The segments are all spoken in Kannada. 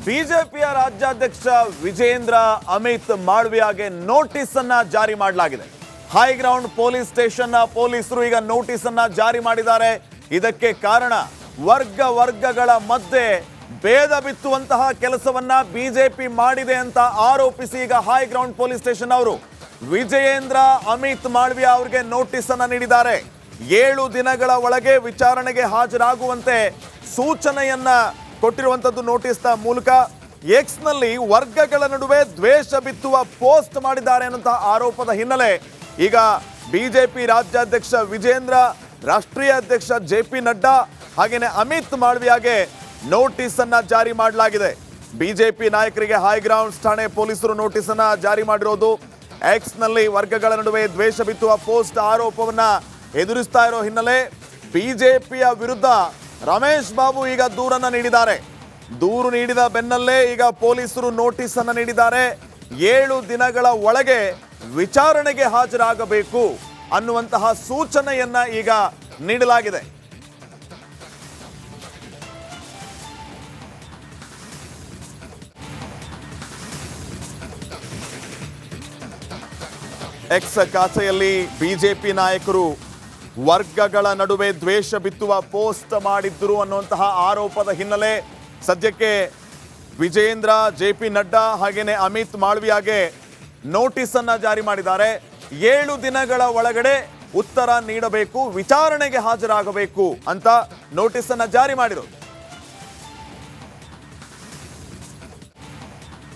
ಬಿಜೆಪಿಯ ರಾಜ್ಯಾಧ್ಯಕ್ಷ ವಿಜೇಂದ್ರ ಅಮಿತ್ ಮಾಳವಿಯಾಗೆ ನೋಟಿಸ್ ಅನ್ನ ಜಾರಿ ಮಾಡಲಾಗಿದೆ. ಹೈಗ್ರೌಂಡ್ ಪೊಲೀಸ್ ಸ್ಟೇಷನ್ ಪೊಲೀಸರು ಈಗ ನೋಟಿಸ್ ಅನ್ನ ಜಾರಿ ಮಾಡಿದ್ದಾರೆ. ಇದಕ್ಕೆ ಕಾರಣ ವರ್ಗಗಳ ಮಧ್ಯೆ ಭೇದ ಬಿತ್ತುವಂತಹ ಕೆಲಸವನ್ನ ಬಿಜೆಪಿ ಮಾಡಿದೆ ಅಂತ ಆರೋಪಿಸಿ ಈಗ ಹೈಗ್ರೌಂಡ್ ಪೊಲೀಸ್ ಸ್ಟೇಷನ್ ಅವರು ವಿಜಯೇಂದ್ರ ಅಮಿತ್ ಮಾಳವಿಯಾ ಅವರಿಗೆ ನೋಟಿಸ್ ಅನ್ನ ನೀಡಿದ್ದಾರೆ. 7 ದಿನಗಳ ಒಳಗೆ ವಿಚಾರಣೆಗೆ ಹಾಜರಾಗುವಂತೆ ಸೂಚನೆಯನ್ನ ಕೊಟ್ಟಿರುವಂತದ್ದು ನೋಟಿಸ್ನ ಮೂಲಕ. ಎಕ್ಸ್ ನಲ್ಲಿ ವರ್ಗಗಳ ನಡುವೆ ದ್ವೇಷ ಬಿತ್ತುವ ಪೋಸ್ಟ್ ಮಾಡಿದ್ದಾರೆ ಅನ್ನುವಂತಹ ಆರೋಪದ ಹಿನ್ನೆಲೆ ಈಗ ಬಿಜೆಪಿ ರಾಜ್ಯಾಧ್ಯಕ್ಷ ವಿಜೇಂದ್ರ, ರಾಷ್ಟ್ರೀಯ ಅಧ್ಯಕ್ಷ JP ನಡ್ಡಾ ಹಾಗೇನೆ ಅಮಿತ್ ಮಾಳವಿಯಾಗೆ ನೋಟಿಸ್ ಅನ್ನ ಜಾರಿ ಮಾಡಲಾಗಿದೆ. ಬಿಜೆಪಿ ನಾಯಕರಿಗೆ ಹೈಗ್ರೌಂಡ್ ಠಾಣೆ ಪೊಲೀಸರು ನೋಟಿಸ್ ಅನ್ನ ಜಾರಿ ಮಾಡಿರೋದು. ಎಕ್ಸ್ ನಲ್ಲಿ ವರ್ಗಗಳ ನಡುವೆ ದ್ವೇಷ ಬಿತ್ತುವ ಪೋಸ್ಟ್ ಆರೋಪವನ್ನ ಎದುರಿಸ್ತಾ ಇರೋ ಹಿನ್ನೆಲೆ ಬಿಜೆಪಿಯ ವಿರುದ್ಧ ರಮೇಶ್ ಬಾಬು ಈಗ ದೂರನ್ನ ನೀಡಿದ್ದಾರೆ. ದೂರು ನೀಡಿದ ಬೆನ್ನಲ್ಲೇ ಈಗ ಪೊಲೀಸರು ನೋಟಿಸ್ ಅನ್ನ ನೀಡಿದ್ದಾರೆ. 7 ದಿನಗಳ ಒಳಗೆ ವಿಚಾರಣೆಗೆ ಹಾಜರಾಗಬೇಕು ಅನ್ನುವಂತಹ ಸೂಚನೆಯನ್ನ ಈಗ ನೀಡಲಾಗಿದೆ. ಎಕ್ಸ್ ಖಾತೆಯಲ್ಲಿ ಬಿಜೆಪಿ ನಾಯಕರು ವರ್ಗಗಳ ನಡುವೆ ದ್ವೇಷ ಬಿತ್ತುವ ಪೋಸ್ಟ್ ಮಾಡಿದ್ರು ಅನ್ನುವಂತಹ ಆರೋಪದ ಹಿನ್ನೆಲೆ ಸದ್ಯಕ್ಕೆ ವಿಜೇಂದ್ರ, JP ನಡ್ಡಾ ಹಾಗೇನೆ ಅಮಿತ್ ಮಾಳವಿಯಾಗೆ ನೋಟಿಸ್ ಅನ್ನ ಜಾರಿ ಮಾಡಿದ್ದಾರೆ. 7 ದಿನಗಳ ಒಳಗಡೆ ಉತ್ತರ ನೀಡಬೇಕು, ವಿಚಾರಣೆಗೆ ಹಾಜರಾಗಬೇಕು ಅಂತ ನೋಟಿಸ್ ಅನ್ನ ಜಾರಿ ಮಾಡಿರೋದು.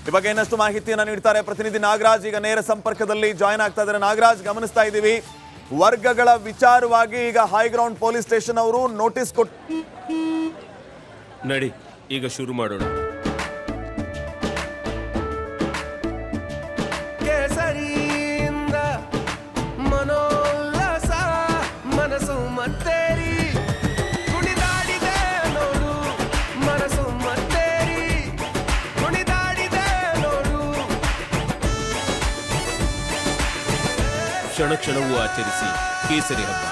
ಈ ಬಗ್ಗೆ ಇನ್ನಷ್ಟು ಮಾಹಿತಿಯನ್ನು ನೀಡ್ತಾರೆ ಪ್ರತಿನಿಧಿ ನಾಗರಾಜ್. ಈಗ ನೇರ ಸಂಪರ್ಕದಲ್ಲಿ ಜಾಯಿನ್ ಆಗ್ತಾ ಇದ್ದಾರೆ. ನಾಗರಾಜ್, ಗಮನಿಸ್ತಾ ಇದ್ದೀವಿ ವರ್ಗಗಳ ವಿಚಾರವಾಗಿ ಈಗ ಹೈಗ್ರೌಂಡ್ ಪೊಲೀಸ್ ಸ್ಟೇಷನ್ ಅವರು ನೋಟಿಸ್ ಕೊಟ್ಟು ನಡಿ ಈಗ ಶುರು ಮಾಡೋಣ. ಕೇಸರಿಯಿಂದ ಮನೋಲ್ಲಾಸ ಮನಸ್ಸು ಮತ್ತೇರಿ ಕುಣಿದಾಡಿದೆ ನೋಡು, ಮನಸ್ಸು ಮತ್ತೇರಿ ಕುಣಿದಾಡಿದೆ ನೋಡು. ಕ್ಷಣ ಕ್ಷಣವೂ ಆಚರಿಸಿ ಕೇಸರಿ ಹಬ್ಬ.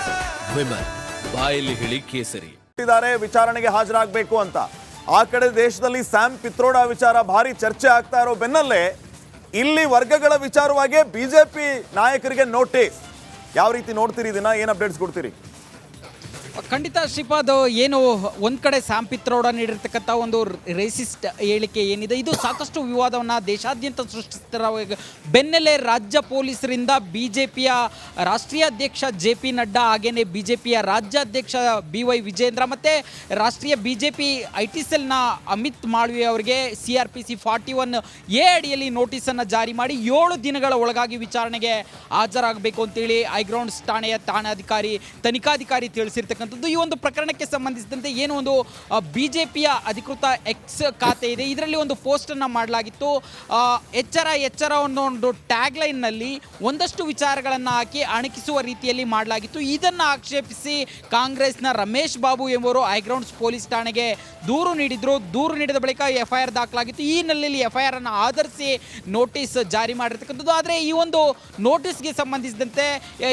ವಿಮಲ್ ಬಾಯಲ್ಲಿ ಹೇಳಿ ಕೇಸರಿ. ವಿಚಾರಣೆಗೆ ಹಾಜರಾಗಬೇಕು ಅಂತ ಆ ಕಡೆ ದೇಶದಲ್ಲಿ ಸ್ಯಾಮ್ ಪಿತ್ರೋಡಾ ವಿಚಾರ ಭಾರಿ ಚರ್ಚೆ ಆಗ್ತಾ ಇರೋ ಬೆನ್ನಲ್ಲೇ ಇಲ್ಲಿ ವರ್ಗಗಳ ವಿಚಾರವಾಗಿ ಬಿಜೆಪಿ ನಾಯಕರಿಗೆ ನೋಟಿಸ್. ಯಾವ ರೀತಿ ನೋಡ್ತೀರಿ ಇದನ್ನ, ಏನ್ ಅಪ್ಡೇಟ್ಸ್ ಕೊಡ್ತೀರಿ? ಖಂಡಿತ ಶ್ರೀಪಾದ್, ಏನು ಒಂದು ಕಡೆ ಸ್ಯಾಮ್ ಪಿತ್ರೋಡಾ ನೀಡಿರ್ತಕ್ಕಂಥ ಒಂದು ರೇಸಿಸ್ಟ್ ಹೇಳಿಕೆ ಏನಿದೆ, ಇದು ಸಾಕಷ್ಟು ವಿವಾದವನ್ನು ದೇಶಾದ್ಯಂತ ಸೃಷ್ಟಿಸ್ತಿರೋ ಬೆನ್ನಲ್ಲೇ ರಾಜ್ಯ ಪೊಲೀಸರಿಂದ ಬಿಜೆಪಿಯ ರಾಷ್ಟ್ರೀಯ ಅಧ್ಯಕ್ಷ JP ನಡ್ಡಾ ಹಾಗೇನೆ ಬಿಜೆಪಿಯ ರಾಜ್ಯಾಧ್ಯಕ್ಷ BY ವಿಜೇಂದ್ರ ಮತ್ತು ರಾಷ್ಟ್ರೀಯ ಬಿಜೆಪಿ IT ಸೆಲ್ನ ಅಮಿತ್ ಮಾಳವಿಯಾ ಅವರಿಗೆ CRPC 41A ಅಡಿಯಲ್ಲಿ ನೋಟಿಸನ್ನು ಜಾರಿ ಮಾಡಿ 7 ದಿನಗಳ ಒಳಗಾಗಿ ವಿಚಾರಣೆಗೆ ಹಾಜರಾಗಬೇಕು ಅಂತೇಳಿ ಹೈಗ್ರೌಂಡ್ಸ್ ಠಾಣೆಯ ತನಿಖಾಧಿಕಾರಿ ತಿಳಿಸಿರ್ತಕ್ಕಂಥ ಈ ಒಂದು ಪ್ರಕರಣಕ್ಕೆ ಸಂಬಂಧಿಸಿದಂತೆ ಏನು ಒಂದು ಬಿಜೆಪಿಯ ಅಧಿಕೃತ ಎಕ್ಸ್ ಖಾತೆ ಇದೆ, ಇದರಲ್ಲಿ ಒಂದು ಪೋಸ್ಟ್ ಅನ್ನು ಮಾಡಲಾಗಿತ್ತು. ಎಚ್ಚರ ಒಂದು ಟ್ಯಾಗ್ ಲೈನ್ ನಲ್ಲಿ ಒಂದಷ್ಟು ವಿಚಾರಗಳನ್ನು ಹಾಕಿ ಅಣಕಿಸುವ ರೀತಿಯಲ್ಲಿ ಮಾಡಲಾಗಿತ್ತು. ಇದನ್ನು ಆಕ್ಷೇಪಿಸಿ ಕಾಂಗ್ರೆಸ್ನ ರಮೇಶ್ ಬಾಬು ಎಂಬುವರು ಹೈಗ್ರೌಂಡ್ಸ್ ಪೊಲೀಸ್ ಠಾಣೆಗೆ ದೂರು ನೀಡಿದ್ರು. ದೂರು ನೀಡಿದ ಬಳಿಕ FIR ದಾಖಲಾಗಿತ್ತು. ಈ ಹಿನ್ನೆಲೆಯಲ್ಲಿ FIR ಅನ್ನು ಆಧರಿಸಿ ನೋಟಿಸ್ ಜಾರಿ ಮಾಡಿರ್ತಕ್ಕಂಥದ್ದು. ಆದರೆ ಈ ಒಂದು ನೋಟಿಸ್ಗೆ ಸಂಬಂಧಿಸಿದಂತೆ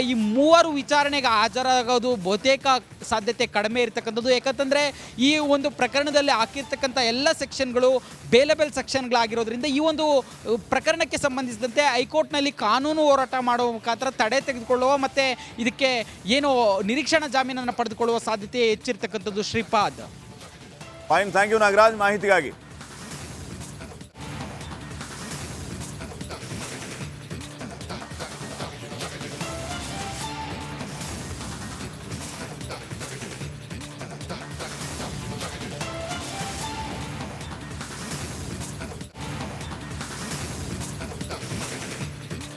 ಈ 3 ವಿಚಾರಣೆಗೆ ಹಾಜರಾಗೋದು ಬಹುತೇಕ ಸಾಧ್ಯತೆ ಕಡಿಮೆ ಇರತಕ್ಕಂಥದ್ದು. ಯಾಕಂತಂದರೆ ಈ ಒಂದು ಪ್ರಕರಣದಲ್ಲಿ ಹಾಕಿರ್ತಕ್ಕಂಥ ಎಲ್ಲ ಸೆಕ್ಷನ್ಗಳು ಬೇಲೆಬಲ್ ಸೆಕ್ಷನ್ಗಳಾಗಿರೋದ್ರಿಂದ ಈ ಒಂದು ಪ್ರಕರಣಕ್ಕೆ ಸಂಬಂಧಿಸಿದಂತೆ ಹೈಕೋರ್ಟ್ನಲ್ಲಿ ಕಾನೂನು ಹೋರಾಟ ಮಾಡುವ ಮುಖಾಂತರ ತಡೆ ತೆಗೆದುಕೊಳ್ಳುವ ಮತ್ತು ಇದಕ್ಕೆ ಏನು ನಿರೀಕ್ಷಣಾ ಜಾಮೀನನ್ನು ಪಡೆದುಕೊಳ್ಳುವ ಸಾಧ್ಯತೆ ಹೆಚ್ಚಿರ್ತಕ್ಕಂಥದ್ದು. Shripad, fine, thank you Nagaraj ಮಾಹಿತಿಗಾಗಿ.